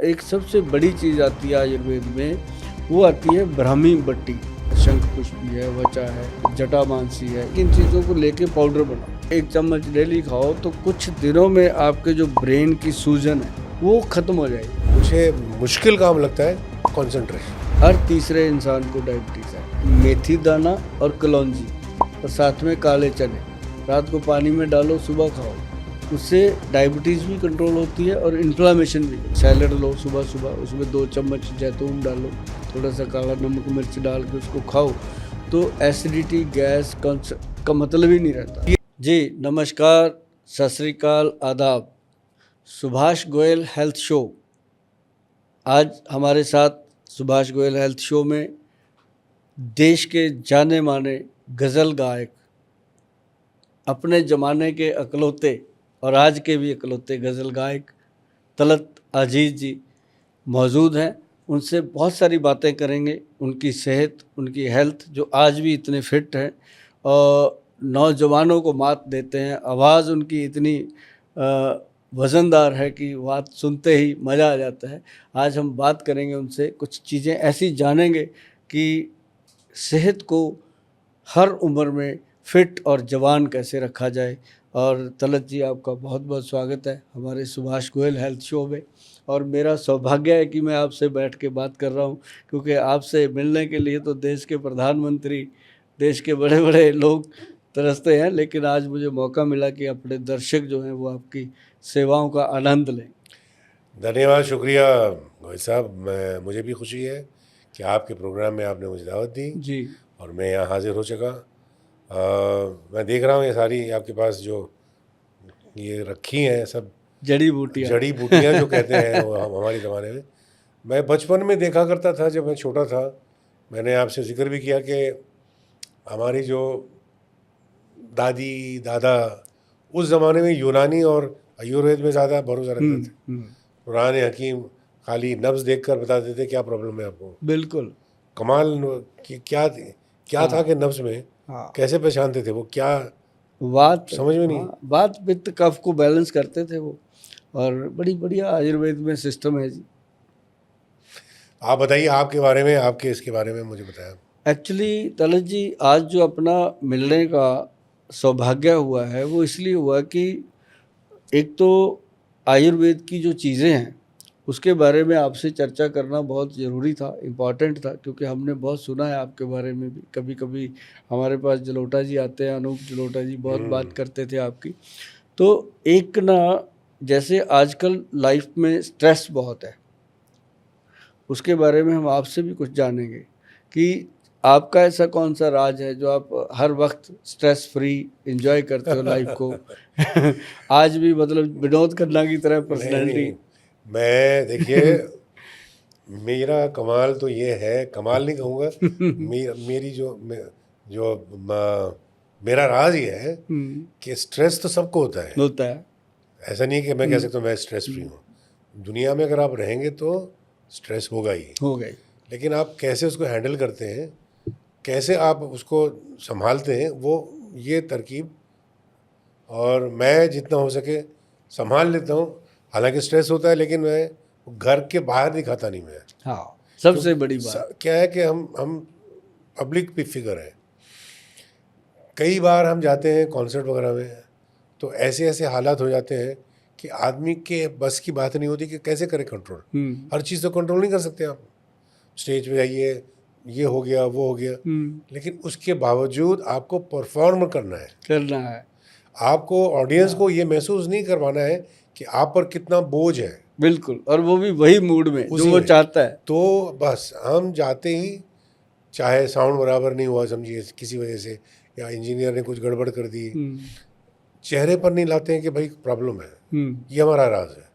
एक सबसे बड़ी चीज़ आती है आयुर्वेद में, वो आती है ब्राह्मी बट्टी। शंख पुष्पी है, वचा है, जटामांसी है, इन चीज़ों को लेके पाउडर बनाओ। 1 चम्मच डेली खाओ तो कुछ दिनों में आपके जो ब्रेन की सूजन है वो खत्म हो जाएगी। मुझे मुश्किल काम लगता है कंसंट्रेशन। हर तीसरे इंसान को डायबिटीज़ है। मेथी दाना और कलौंजी और साथ में काले चने रात को पानी में डालो, सुबह खाओ। उससे डायबिटीज़ भी कंट्रोल होती है और इन्फ्लामेशन भी। सैलड लो सुबह सुबह, उसमें 2 चम्मच जैतून डालो, थोड़ा सा काला नमक मिर्च डाल के उसको खाओ तो एसिडिटी गैस का मतलब ही नहीं रहता। जी नमस्कार, सत श्री अकाल, आदाब। Subhash Goyal health show. आज हमारे साथ सुभाष गोयल हेल्थ शो में देश के जाने माने गज़ल गायक, अपने ज़माने के अकलौते और आज के भी अकलौते गज़ल गायक तलत अजीज़ जी मौजूद हैं। उनसे बहुत सारी बातें करेंगे, उनकी सेहत, उनकी हेल्थ जो आज भी इतने फिट हैं और नौजवानों को मात देते हैं। आवाज़ उनकी इतनी वज़नदार है कि बात सुनते ही मज़ा आ जाता है। आज हम बात करेंगे उनसे, कुछ चीज़ें ऐसी जानेंगे कि सेहत को हर उम्र में फिट और जवान कैसे रखा जाए। और तलत जी आपका बहुत बहुत स्वागत है हमारे सुभाष गोयल हेल्थ शो में। और मेरा सौभाग्य है कि मैं आपसे बैठ के बात कर रहा हूँ, क्योंकि आपसे मिलने के लिए तो देश के प्रधानमंत्री, देश के बड़े बड़े लोग तरसते हैं, लेकिन आज मुझे मौका मिला कि अपने दर्शक जो हैं वो आपकी सेवाओं का आनंद लें। धन्यवाद, शुक्रिया गोयल साहब। मुझे भी खुशी है कि आपके प्रोग्राम में आपने मुझे दावत दी जी और मैं यहाँ हाजिर हो चुका। मैं देख रहा हूँ ये सारी आपके पास जो ये रखी हैं सब जड़ी बूटियाँ जो कहते हैं वो हमारे ज़माने में मैं बचपन में देखा करता था। जब मैं छोटा था, मैंने आपसे जिक्र भी किया कि हमारी जो दादी दादा उस ज़माने में यूनानी और आयुर्वेद में ज़्यादा भरोसा रखते थे। पुराने हकीम खाली नब्ज़ देखकर बता देते क्या प्रॉब्लम है आपको। बिल्कुल। कमाल क्या था कि नब्ज़ में कैसे पहचानते थे वो, क्या वात समझ में नहीं। हाँ, वात पित्त कफ को बैलेंस करते थे वो, और बड़ी बढ़िया आयुर्वेद में सिस्टम है जी। आप बताइए आपके बारे में, आपके इसके बारे में मुझे बताया। एक्चुअली तलत जी, आज जो अपना मिलने का सौभाग्य हुआ है वो इसलिए हुआ कि एक तो आयुर्वेद की जो चीज़ें हैं उसके बारे में आपसे चर्चा करना बहुत ज़रूरी था, इम्पॉर्टेंट था, क्योंकि हमने बहुत सुना है आपके बारे में भी। कभी कभी हमारे पास जलोटा जी आते हैं, अनूप जलोटा जी, बहुत बात करते थे आपकी। तो एक ना, जैसे आजकल लाइफ में स्ट्रेस बहुत है, उसके बारे में हम आपसे भी कुछ जानेंगे कि आपका ऐसा कौन सा राज है जो आप हर वक्त स्ट्रेस फ्री एंजॉय करते हो लाइफ को। आज भी मतलब विनोद खन्ना की तरह पर्सनैलिटी। मैं देखिए मेरा कमाल तो ये है, कमाल नहीं कहूँगा, मेरी मेरा राज ये है कि स्ट्रेस तो सबको होता है। ऐसा नहीं है कि मैं कह सकता हूँ मैं स्ट्रेस फ्री हूँ। दुनिया में अगर आप रहेंगे तो स्ट्रेस होगा ही, लेकिन आप कैसे उसको हैंडल करते हैं, कैसे आप उसको संभालते हैं, वो ये तरकीब, और मैं जितना हो सके संभाल लेता हूँ। हालांकि स्ट्रेस होता है, लेकिन मैं घर के बाहर दिखाता नहीं। मैं हाँ, सबसे बड़ी बात क्या है कि हम पब्लिक फिगर हैं। कई बार हम जाते हैं कॉन्सर्ट वगैरह में, तो ऐसे ऐसे हालात हो जाते हैं कि आदमी के बस की बात नहीं होती कि कैसे करे कंट्रोल। हर चीज़ तो कंट्रोल नहीं कर सकते आप। स्टेज पे जाइए, ये हो गया वो हो गया, लेकिन उसके बावजूद आपको परफॉर्म करना है। आपको ऑडियंस को ये महसूस नहीं करवाना है कि आप पर कितना बोझ है। बिल्कुल, और वो भी वही मूड में जो वो चाहता है। तो बस हम जाते ही, चाहे साउंड बराबर नहीं हुआ समझिए किसी वजह से, या इंजीनियर ने कुछ गड़बड़ कर दी, चेहरे पर नहीं लाते हैं कि भाई प्रॉब्लम है, ये हमारा राज है।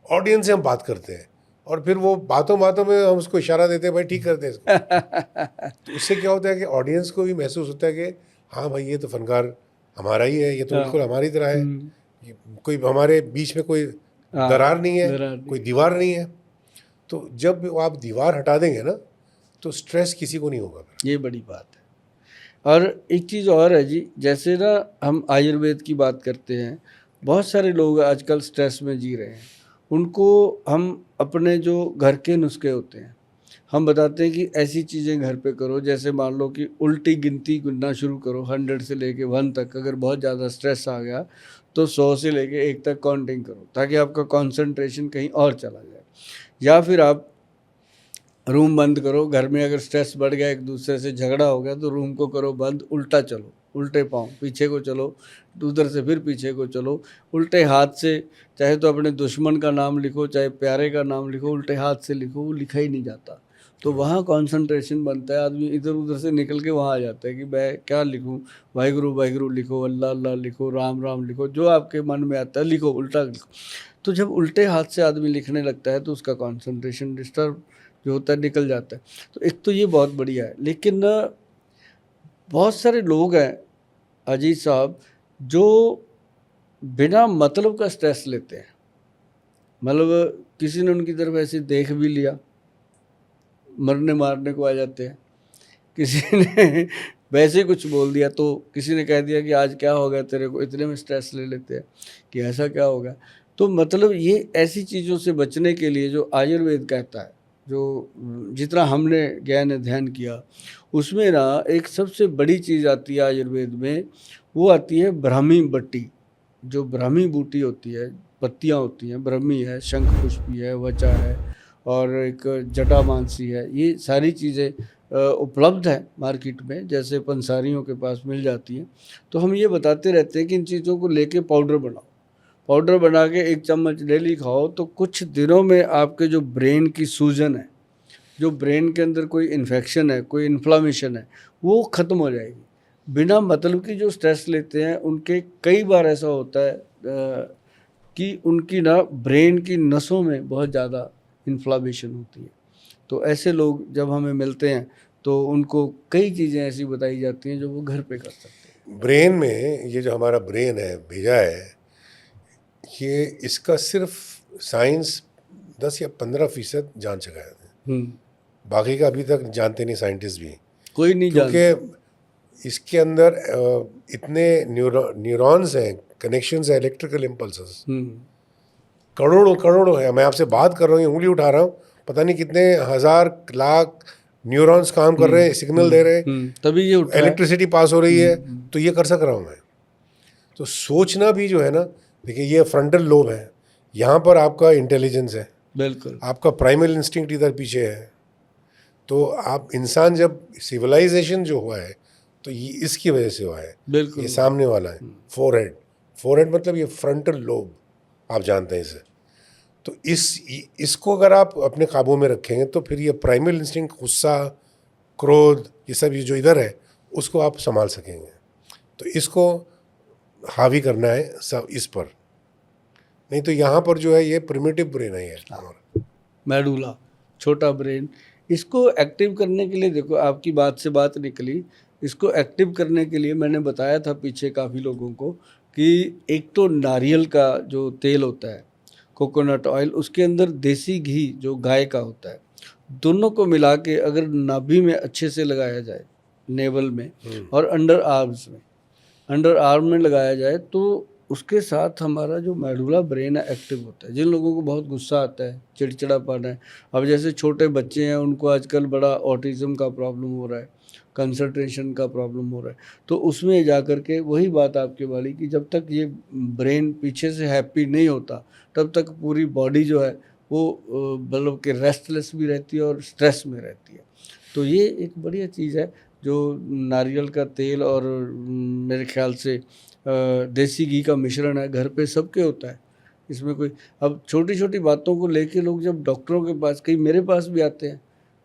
ऑडियंस से हम बात करते हैं और फिर वो बातों बातों में हम उसको इशारा देते हैं भाई ठीक करते हैं इसको। तो उससे क्या होता है कि ऑडियंस को भी महसूस होता है कि हाँ भाई ये तो फनकार हमारा ही है, ये तो बिल्कुल हमारी तरह है, कोई हमारे बीच में कोई दरार नहीं है, कोई दीवार नहीं है। तो जब आप दीवार हटा देंगे ना तो स्ट्रेस किसी को नहीं होगा। ये बड़ी बात है। और एक चीज़ और है जी, जैसे ना हम आयुर्वेद की बात करते हैं, बहुत सारे लोग आजकल स्ट्रेस में जी रहे हैं, उनको हम अपने जो घर के नुस्खे होते हैं हम बताते हैं कि ऐसी चीज़ें घर पे करो, जैसे मान लो कि उल्टी गिनती गिनना शुरू करो 100 से लेके 1 तक। अगर बहुत ज़्यादा स्ट्रेस आ गया तो 100 से लेके 1 तक काउंटिंग करो, ताकि आपका कंसंट्रेशन कहीं और चला जाए। या फिर आप रूम बंद करो, घर में अगर स्ट्रेस बढ़ गया, एक दूसरे से झगड़ा हो गया, तो रूम को करो बंद, उल्टा चलो, उल्टे पाँव, पीछे को चलो, उधर से फिर पीछे को चलो, उल्टे हाथ से, चाहे तो अपने दुश्मन का नाम लिखो, चाहे प्यारे का नाम लिखो, उल्टे हाथ से लिखो, वो लिखा ही नहीं जाता। तो वहाँ कंसंट्रेशन बनता है, आदमी इधर उधर से निकल के वहाँ आ जाता है कि मैं क्या लिखूँ, वाहिगुरु वाहिगुरु लिखो, अल्लाह अल्लाह लिखो, राम राम लिखो, जो आपके मन में आता है लिखो, उल्टा लिखो। तो जब उल्टे हाथ से आदमी लिखने लगता है तो उसका कंसंट्रेशन डिस्टर्ब जो होता है निकल जाता है। तो एक तो ये बहुत बढ़िया है, लेकिन बहुत सारे लोग हैं अजीत साहब जो बिना मतलब का स्ट्रेस लेते हैं। मतलब किसी ने उनकी तरफ ऐसे देख भी लिया, मरने मारने को आ जाते हैं। किसी ने वैसे कुछ बोल दिया, तो किसी ने कह दिया कि आज क्या हो गया तेरे को, इतने में स्ट्रेस ले लेते हैं कि ऐसा क्या हो गया। तो मतलब ये ऐसी चीज़ों से बचने के लिए जो आयुर्वेद कहता है, जो जितना हमने ज्ञान अध्ययन किया, उसमें ना एक सबसे बड़ी चीज़ आती है आयुर्वेद में, वो आती है ब्राह्मी बट्टी। जो ब्राह्मी बूटी होती है, पत्तियाँ होती हैं, ब्रह्मी है, शंख पुष्पी है, वचा है और एक जटामांसी है, ये सारी चीज़ें उपलब्ध है मार्केट में, जैसे पंसारियों के पास मिल जाती हैं। तो हम ये बताते रहते हैं कि इन चीज़ों को लेके पाउडर बनाओ, पाउडर बना के 1 चम्मच डेली खाओ, तो कुछ दिनों में आपके जो ब्रेन की सूजन है, जो ब्रेन के अंदर कोई इन्फेक्शन है, कोई इन्फ्लामेशन है, वो ख़त्म हो जाएगी। बिना मतलब की जो स्ट्रेस लेते हैं उनके कई बार ऐसा होता है कि उनकी ना ब्रेन की नसों में बहुत ज़्यादा इन्फ्लामेशन होती है। तो ऐसे लोग जब हमें मिलते हैं तो उनको कई चीज़ें ऐसी बताई जाती हैं जो वो घर पे कर सकते हैं। ब्रेन में ये जो हमारा ब्रेन है भेजा है, ये इसका सिर्फ साइंस 10 या 15% जान सका है। बाकी का अभी तक जानते नहीं साइंटिस्ट भी, कोई नहीं जानता। क्योंकि इसके अंदर इतने न्यूरॉन्स हैं, कनेक्शंस हैं, इलेक्ट्रिकल इम्पल्सेस करोड़ों करोड़ों है। मैं आपसे बात कर रहा हूँ, उंगली उठा रहा हूँ, पता नहीं कितने हजार लाख न्यूरॉन्स काम कर रहे हैं, सिग्नल दे रहे हैं, तभी ये उठ रहा है। इलेक्ट्रिसिटी पास हो रही है, तो ये कर सक रहा हूँ मैं। तो सोचना भी जो है ना, देखिए ये फ्रंटल लोब है, यहाँ पर आपका इंटेलिजेंस है, बिल्कुल आपका प्राइमल इंस्टिंक्ट इधर पीछे है। तो आप इंसान जब सिविलाइजेशन जो हुआ है तो ये इसकी वजह से हुआ है। बिल्कुल ये सामने वाला है फोरहेड, फोरहेड मतलब ये फ्रंटल लोब, आप जानते हैं इसे। तो इसको अगर आप अपने काबू में रखेंगे तो फिर ये प्राइमल इंस्टिंक्ट, गुस्सा, क्रोध, ये सब ये जो इधर है उसको आप संभाल सकेंगे। तो इसको हावी करना है सब इस पर, नहीं तो यहाँ पर जो है ये प्रिमिटिव ब्रेन है ये हमारा मेडुला, छोटा ब्रेन। इसको एक्टिव करने के लिए, देखो आपकी बात से बात निकली, इसको एक्टिव करने के लिए मैंने बताया था पीछे काफ़ी लोगों को कि एक तो नारियल का जो तेल होता है, कोकोनट ऑयल, उसके अंदर देसी घी जो गाय का होता है, दोनों को मिला के अगर नाभि में अच्छे से लगाया जाए, नेवल में और अंडर आर्म में लगाया जाए, तो उसके साथ हमारा जो मेडुला ब्रेन है एक्टिव होता है। जिन लोगों को बहुत गुस्सा आता है, चिड़चिड़ापन है, अब जैसे छोटे बच्चे हैं उनको आजकल बड़ा ऑटिज़म का प्रॉब्लम हो रहा है, कंसंट्रेशन का प्रॉब्लम हो रहा है, तो उसमें जा कर के वही बात आपके वाली कि जब तक ये ब्रेन पीछे से हैप्पी नहीं होता तब तक पूरी बॉडी जो है वो मतलब कि रेस्टलेस भी रहती है और स्ट्रेस में रहती है। तो ये एक बढ़िया चीज़ है जो नारियल का तेल और मेरे ख्याल से देसी घी का मिश्रण है, घर पे सबके होता है। इसमें कोई, अब छोटी छोटी बातों को लेके लोग जब डॉक्टरों के पास, कई मेरे पास भी आते हैं,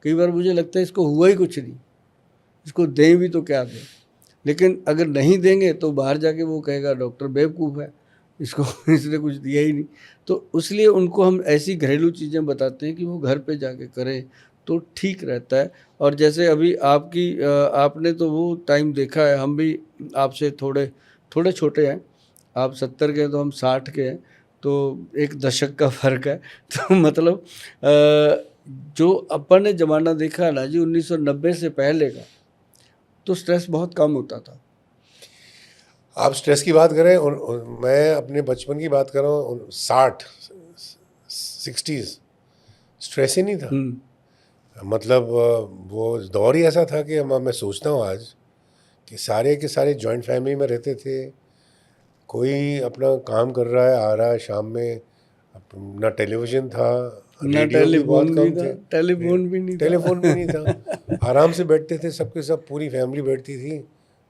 कई बार मुझे लगता है इसको हुआ ही कुछ नहीं, इसको दें भी तो क्या दें, लेकिन अगर नहीं देंगे तो बाहर जाके वो कहेगा डॉक्टर बेवकूफ़ है, इसको इसने कुछ दिया ही नहीं। तो इसलिए उनको हम ऐसी घरेलू चीज़ें बताते हैं कि वो घर पे जाके करें तो ठीक रहता है। और जैसे अभी आपने तो वो टाइम देखा है, हम भी आपसे थोड़े छोटे हैं, आप 70 के हैं तो हम 60 के हैं, तो एक दशक का फ़र्क है। तो मतलब जो अपन ने ज़माना देखा है ना जी 1990 से पहले का, तो स्ट्रेस बहुत कम होता था। आप स्ट्रेस की बात करें और मैं अपने बचपन की बात कर रहा हूँ, 60s स्ट्रेस ही नहीं था। मतलब वो दौर ही ऐसा था कि मैं सोचता हूँ आज कि सारे के सारे जॉइंट फैमिली में रहते थे, कोई अपना काम कर रहा है, आ रहा है शाम में, ना टेलीविज़न था, ना रेडियो भी बहुत टेलीफोन भी कम था, थे, टेलीफोन भी नहीं था। आराम से बैठते थे सबके सब, पूरी फैमिली बैठती थी,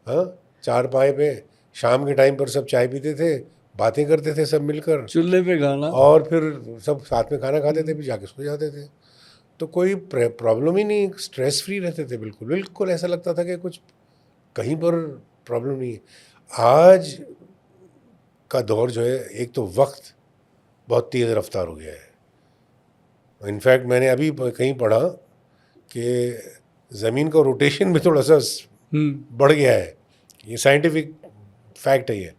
हाँ, चारपाई पे, शाम के टाइम पर सब चाय पीते थे, बातें करते थे सब मिलकर, चूल्हे पे खाना। और फिर सब साथ में खाना खाते थे, फिर जाके सो जाते थे। तो कोई प्रॉब्लम ही नहीं, स्ट्रेस फ्री रहते थे, बिल्कुल बिल्कुल ऐसा लगता था कि कुछ कहीं पर प्रॉब्लम नहीं है। आज का दौर जो है, एक तो वक्त बहुत तेज़ रफ्तार हो गया है। इनफैक्ट मैंने अभी कहीं पढ़ा कि ज़मीन का रोटेशन भी थोड़ा सा बढ़ गया है, ये साइंटिफिक फैक्ट है ये,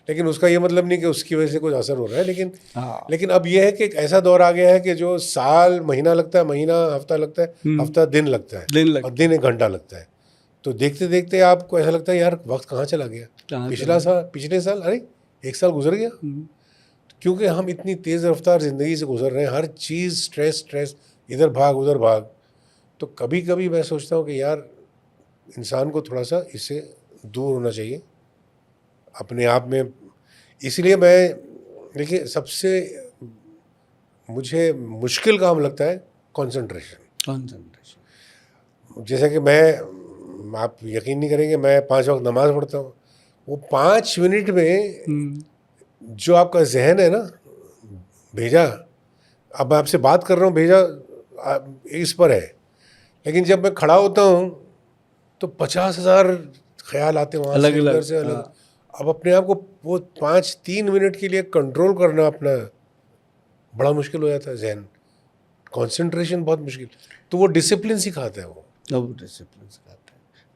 लेकिन उसका ये मतलब नहीं कि उसकी वजह से कुछ असर हो रहा है। लेकिन अब ये है कि एक ऐसा दौर आ गया है कि जो साल महीना लगता है, महीना हफ्ता लगता है, हफ्ता दिन लगता है, और दिन 1 घंटा लगता है। तो देखते देखते आपको ऐसा लगता है यार वक्त कहाँ चला गया, पिछले साल अरे 1 साल गुजर गया, क्योंकि हम इतनी तेज़ रफ्तार ज़िंदगी से गुजर रहे हैं, हर चीज़ स्ट्रेस, इधर भाग उधर भाग। तो कभी कभी मैं सोचता हूँ कि यार इंसान को थोड़ा सा इससे दूर होना चाहिए अपने आप में। इसलिए मैं, देखिए, सबसे मुझे मुश्किल काम लगता है कंसंट्रेशन। जैसे कि आप यकीन नहीं करेंगे, मैं 5 वक्त नमाज पढ़ता हूँ, वो 5 मिनट में जो आपका जहन है ना भेजा, अब मैं आपसे बात कर रहा हूँ, भेजा इस पर है, लेकिन जब मैं खड़ा होता हूँ तो 50,000 ख्याल आते हैं वहाँ से, उधर से अलग। अब अपने आप को वो 3 मिनट के लिए कंट्रोल करना अपना बड़ा मुश्किल हो जाता है, जहन कंसंट्रेशन बहुत मुश्किल। तो वो डिसिप्लिन सिखाता है, वो डिसिप्लिन सिखाता है।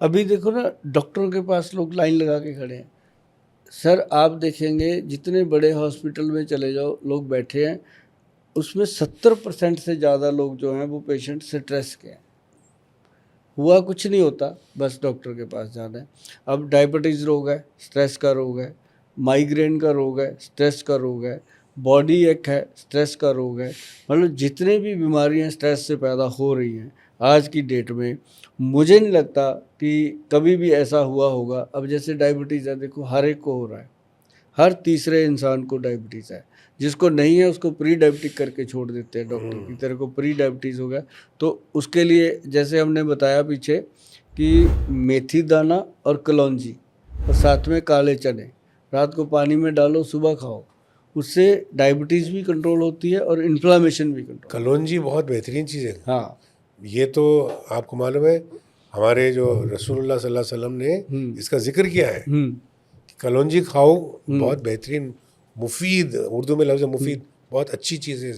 अभी देखो ना, डॉक्टरों के पास लोग लाइन लगा के खड़े हैं। सर आप देखेंगे जितने बड़े हॉस्पिटल में चले जाओ, लोग बैठे हैं, उसमें 70% से ज़्यादा लोग जो हैं वो पेशेंट स्ट्रेस के हैं। हुआ कुछ नहीं होता, बस डॉक्टर के पास जाना है। अब डायबिटीज़ रोग है, स्ट्रेस का रोग है, माइग्रेन का रोग है, स्ट्रेस का रोग है, बॉडी एक है, स्ट्रेस का रोग है। मतलब जितने भी बीमारियां स्ट्रेस से पैदा हो रही हैं आज की डेट में, मुझे नहीं लगता कि कभी भी ऐसा हुआ होगा। अब जैसे डायबिटीज़ है, देखो हर एक को हो रहा है, हर तीसरे इंसान को डायबिटीज़ है। जिसको नहीं है उसको प्री डायबिटिक करके छोड़ देते हैं डॉक्टर की तरह को, प्री डायबिटीज़ हो गया। तो उसके लिए जैसे हमने बताया पीछे कि मेथी दाना और कलौंजी और साथ में काले चने रात को पानी में डालो, सुबह खाओ, उससे डायबिटीज़ भी कंट्रोल होती है और इन्फ्लामेशन भी कंट्रोल। कलौंजी बहुत बेहतरीन चीज़ है। हाँ, ये तो आपको मालूम है, हमारे जो रसूलुल्लाह सल्लल्लाहु अलैहि वसल्लम ने इसका जिक्र किया है, कलौंजी खाओ, बहुत बेहतरीन, मुफीद, उर्दू में लफ्ज़ मुफीद, बहुत अच्छी चीज़ है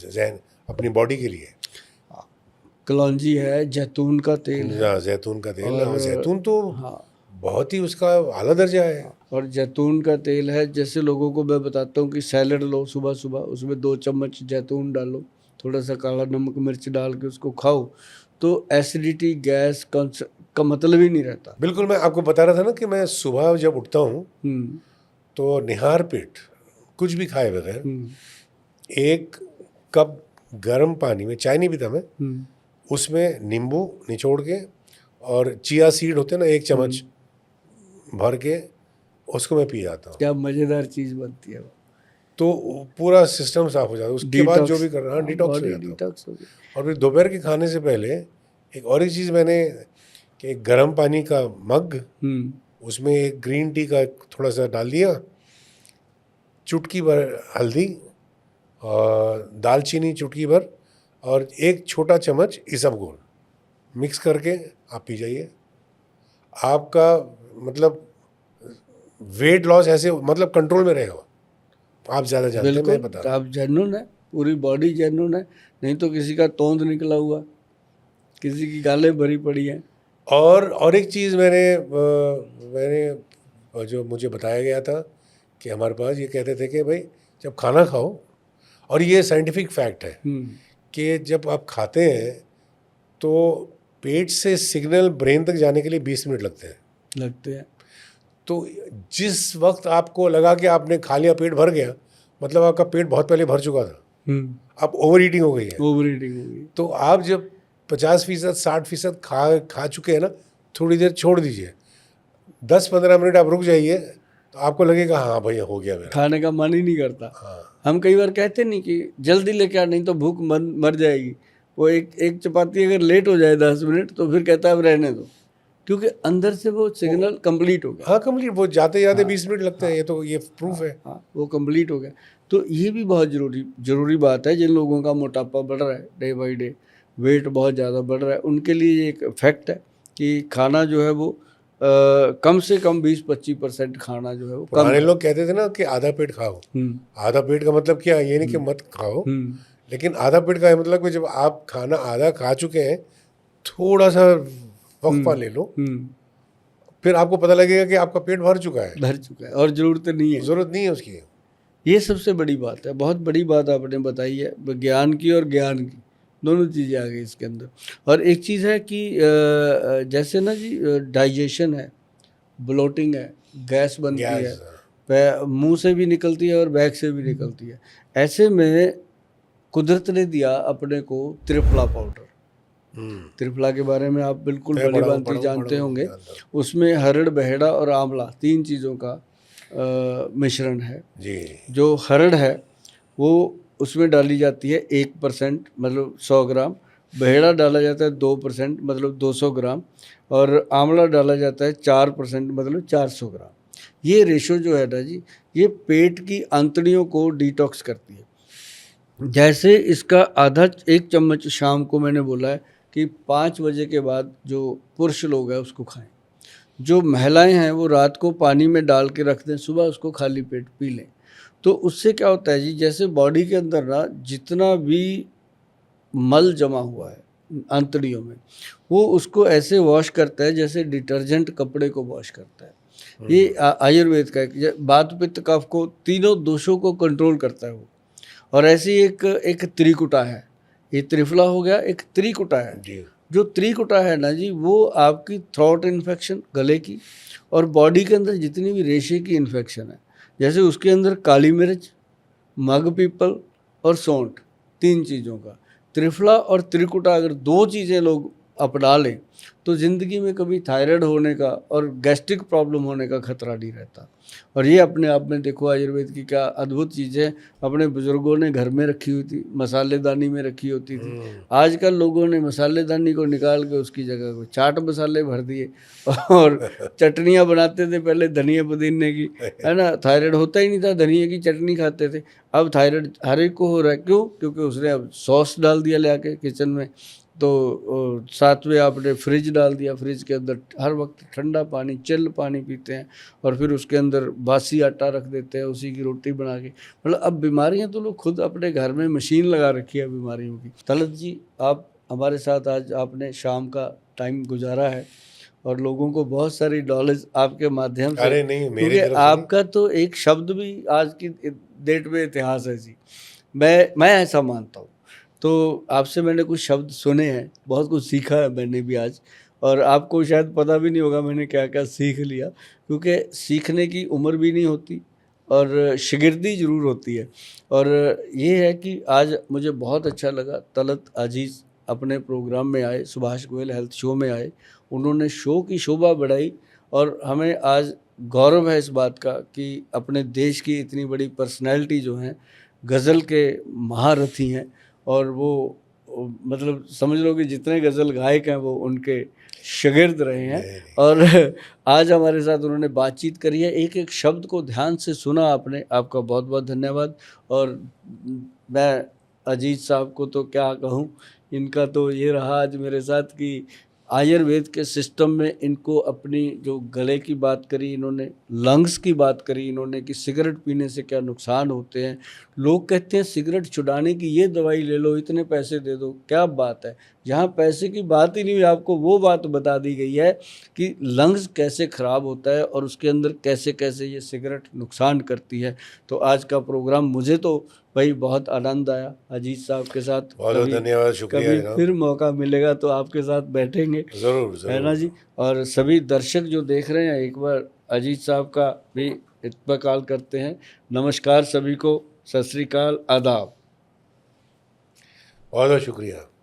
जहन अपनी बॉडी के लिए। कलौंजी है, जैतून का तेल है, जैतून का तेल, जैतून तो बहुत ही उसका आला दर्जा है। और जैतून का तेल है, जैसे लोगों को मैं बताता हूँ कि सैलड लो सुबह सुबह, उसमें 2 चम्मच जैतून डालो, थोड़ा सा काला नमक मिर्च डाल के उसको खाओ, तो एसिडिटी गैस का मतलब ही नहीं रहता। बिल्कुल, मैं आपको बता रहा था ना कि मैं सुबह जब उठता हूँ तो निहार पेट, कुछ भी खाए बगैर, 1 कप गर्म पानी में, चाय नहीं पीता मैं, उसमें नींबू निचोड़ के और चिया सीड होते हैं ना, 1 चम्मच भर के उसको मैं पी जाता हूँ। क्या मज़ेदार चीज़ बनती है वो। तो पूरा सिस्टम साफ हो जाता है। उसके बाद जो भी कर रहा हूँ डिटॉक्स हो जाता हूँ। और फिर दोपहर के खाने से पहले एक और ही चीज़ मैंने, कि एक गर्म पानी का मग, उसमें एक ग्रीन टी का थोड़ा सा डाल दिया, चुटकी भर हल्दी और दालचीनी चुटकी भर, और 1 छोटा चम्मच इसबगोल मिक्स करके आप पी जाइए। आपका मतलब वेट लॉस ऐसे मतलब कंट्रोल में रहेगा। आप ज़्यादा जानते हैं, मैं बता रहा हूँ। आप जेन्युइन है, पूरी बॉडी जेन्युइन है, नहीं तो किसी का तोंद निकला हुआ, किसी की गालें भरी पड़ी हैं। और एक चीज़ मैंने जो मुझे बताया गया था कि हमारे पास ये कहते थे कि भाई जब खाना खाओ, और ये साइंटिफिक फैक्ट है कि जब आप खाते हैं तो पेट से सिग्नल ब्रेन तक जाने के लिए 20 मिनट लगते हैं। तो जिस वक्त आपको लगा कि आपने खा लिया, पेट भर गया, मतलब आपका पेट बहुत पहले भर चुका था। अब ओवर ईटिंग हो गई है। ओवर ईटिंग हो गई। तो आप जब 50% 60% खा चुके हैं ना, थोड़ी देर छोड़ दीजिए, 10-15 मिनट आप रुक जाइए, तो आपको लगेगा हाँ भैया हो गया मेरा। खाने का मन ही नहीं करता। हाँ। हम कई बार कहते नहीं कि जल्दी लेके आ, नहीं तो भूख मर जाएगी। वो एक चपाती अगर लेट हो जाए 10 मिनट तो फिर कहता है अब रहने दो, क्योंकि अंदर से वो सिग्नल कंप्लीट हो गया। हाँ कंप्लीट, वो जाते जाते 20 मिनट लगते हैं, ये प्रूफ है। हाँ, वो कंप्लीट हो गया। तो ये भी बहुत जरूरी बात है। जिन लोगों का मोटापा बढ़ रहा है डे बाई डे, वेट बहुत ज़्यादा बढ़ रहा है, उनके लिए ये एक फैक्ट है कि खाना जो है वो कम से कम 20-25% खाना जो है वो कम। पुराने लोग कहते थे ना कि आधा पेट खाओ। आधा पेट का मतलब क्या, ये नहीं कि मत खाओ, लेकिन आधा पेट का मतलब कि जब आप खाना आधा खा चुके हैं, थोड़ा सा वक्फा ले लो, फिर आपको पता लगेगा कि आपका पेट भर चुका है और ज़रूरत नहीं है उसकी। ये सबसे बड़ी बात है। बहुत बड़ी बात आपने बताई है, विज्ञान की और ज्ञान की, दोनों चीज़ें आ गई इसके अंदर। और एक चीज़ है कि जैसे ना जी डाइजेशन है, ब्लोटिंग है, गैस बनती है, मुंह से भी निकलती है और बैक से भी निकलती है। ऐसे में कुदरत ने दिया अपने को त्रिफला पाउडर। त्रिफला के बारे में आप बिल्कुल भली भांति जानते होंगे। उसमें हरड़, बहेड़ा और आंवला 3 चीज़ों का मिश्रण है जी। जो हरड़ है वो उसमें डाली जाती है 1% मतलब 100 ग्राम, बहेड़ा डाला जाता है 2% मतलब 200 ग्राम, और आंवला डाला जाता है 4% मतलब 400 ग्राम। ये रेशो जो है ना जी, ये पेट की आंतड़ियों को डिटॉक्स करती है। जैसे इसका आधा 1 चम्मच शाम को मैंने बोला है कि 5 बजे के बाद जो पुरुष लोग हैं उसको खाएं। जो महिलाएं हैं वो रात को पानी में डाल के रख दें, सुबह उसको खाली पेट पी लें। तो उससे क्या होता है जी, जैसे बॉडी के अंदर ना जितना भी मल जमा हुआ है आंतड़ियों में, वो उसको ऐसे वॉश करता है जैसे डिटर्जेंट कपड़े को वॉश करता है। ये आयुर्वेद का एक वात पित्त कफ को, तीनों दोषों को कंट्रोल करता है वो। और ऐसी एक त्रिकुटा है, ये त्रिफला हो गया, एक त्रिकुटा है जी। जो त्रिकुटा है ना जी, वो आपकी थ्रोट इन्फेक्शन, गले की, और बॉडी के अंदर जितनी भी रेशे की इन्फेक्शन है, जैसे उसके अंदर काली मिर्च, मग पीपल और सौंठ, 3 चीज़ों का त्रिफला और त्रिकुटा अगर 2 चीज़ें लोग अपना लें तो ज़िंदगी में कभी थायराइड होने का और गैस्ट्रिक प्रॉब्लम होने का खतरा नहीं रहता। और ये अपने आप में देखो आयुर्वेद की क्या अद्भुत चीज़ें अपने बुजुर्गों ने घर में रखी हुई थी, मसालेदानी में रखी होती थी। आजकल लोगों ने मसालेदानी को निकाल के उसकी जगह को चाट मसाले भर दिए और चटनियाँ बनाते थे पहले धनिया पुदीने की, है ना। थायराइड होता ही नहीं था, धनिया की चटनी खाते थे। अब थायराइड हर एक को हो रहा है, क्यों? क्योंकि उसने अब सॉस डाल दिया ले आके किचन में, तो साथ में आपने फ्रिज डाल दिया, फ्रिज के अंदर हर वक्त ठंडा पानी, चिल्ड पानी पीते हैं, और फिर उसके अंदर बासी आटा रख देते हैं, उसी की रोटी बना के। मतलब अब बीमारियां तो लोग खुद अपने घर में मशीन लगा रखी है बीमारियों की। तलत जी, आप हमारे साथ आज आपने शाम का टाइम गुजारा है और लोगों को बहुत सारी नॉलेज आपके माध्यम से, अरे नहीं, मेरी तरफ से आपका तो एक शब्द भी आज की डेट में इतिहास है जी, मैं ऐसा मानता हूँ। तो आपसे मैंने कुछ शब्द सुने हैं, बहुत कुछ सीखा है मैंने भी आज, और आपको शायद पता भी नहीं होगा मैंने क्या क्या सीख लिया, क्योंकि सीखने की उम्र भी नहीं होती और शिगिर्दी ज़रूर होती है। और ये है कि आज मुझे बहुत अच्छा लगा, तलत अजीज़ अपने प्रोग्राम में आए, सुभाष गोयल हेल्थ शो में आए, उन्होंने शो की शोभा बढ़ाई, और हमें आज गौरव है इस बात का कि अपने देश की इतनी बड़ी पर्सनैलिटी जो हैं, गज़ल के महारथी हैं, और वो मतलब समझ लो कि जितने गज़ल गायक हैं वो उनके शागिर्द रहे हैं। और आज हमारे साथ उन्होंने बातचीत करी है, एक एक शब्द को ध्यान से सुना आपने, आपका बहुत बहुत धन्यवाद। और मैं अजीज साहब को तो क्या कहूँ, इनका तो ये रहा आज मेरे साथ कि आयुर्वेद के सिस्टम में इनको अपनी जो गले की बात करी इन्होंने, लंग्स की बात करी इन्होंने कि सिगरेट पीने से क्या नुकसान होते हैं। लोग कहते हैं सिगरेट छुड़ाने की ये दवाई ले लो, इतने पैसे दे दो, क्या बात है। जहाँ पैसे की बात ही नहीं हुई, आपको वो बात बता दी गई है कि लंग्स कैसे ख़राब होता है और उसके अंदर कैसे कैसे ये सिगरेट नुकसान करती है। तो आज का प्रोग्राम मुझे तो भाई बहुत आनंद आया अजीज साहब के साथ। बहुत धन्यवाद, शुक्रिया। कभी फिर मौका मिलेगा तो आपके साथ बैठेंगे, ज़रूर है ना जी। और सभी दर्शक जो देख रहे हैं, एक बार अजीज साहब का भी इत्तकाल करते हैं। नमस्कार सभी को, सत श्री अकाल, आदाब। बहुत बहुत शुक्रिया।